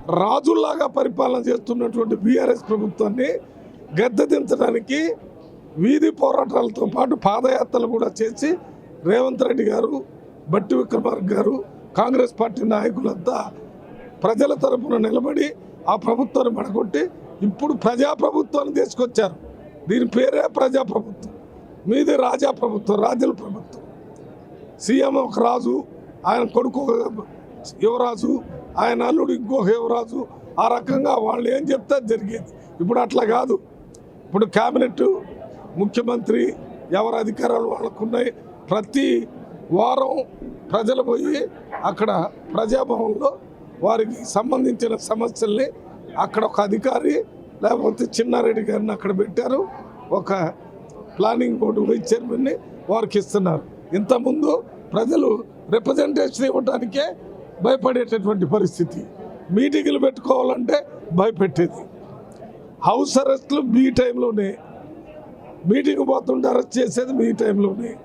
రాజుల్లాగా పరిపాలన చేస్తున్నటువంటి బీఆర్ఎస్ ప్రభుత్వాన్ని గద్దెదించడానికి వీధి పోరాటాలతో పాటు పాదయాత్రలు కూడా చేసి రేవంత్ రెడ్డి గారు, బట్టి విక్రమార్క గారు, కాంగ్రెస్ పార్టీ నాయకులంతా ప్రజల తరపున నిలబడి ఆ ప్రభుత్వాన్ని పడగొట్టి ఇప్పుడు ప్రజాప్రభుత్వాన్ని తీసుకొచ్చారు. దీని పేరే ప్రజాప్రభుత్వం. మీది రాజా ప్రభుత్వం, రాజుల ప్రభుత్వం. సీఎం ఒక రాజు, ఆయన కొడుకు యువరాజు, ఆయన అల్లుడు ఇంకొక యువరాజు. ఆ రకంగా వాళ్ళు ఏం చెప్తే జరిగేది. ఇప్పుడు అట్లా కాదు. ఇప్పుడు క్యాబినెట్, ముఖ్యమంత్రి ఎవరి అధికారాలు వాళ్ళకు ఉన్నాయి. ప్రతి వారం ప్రజలు పోయి అక్కడ ప్రజాభవన్లో వారికి సంబంధించిన సమస్యల్ని అక్కడ ఒక అధికారి లేకపోతే చిన్నారెడ్డి గారిని అక్కడ పెట్టారు. ఒక ప్లానింగ్ బోర్డు వైస్ చైర్మన్ని వారికి ఇస్తున్నారు. ఇంతకుముందు ప్రజలు రిప్రజెంటేషన్ ఇవ్వడానికే భయపడేటటువంటి పరిస్థితి. మీటింగులు పెట్టుకోవాలంటే భయపెట్టేది. హౌస్ అరెస్టులు మీ టైంలోనే, మీటింగ్ పోతుంటే అరెస్ట్ చేసేది మీ టైంలోనే.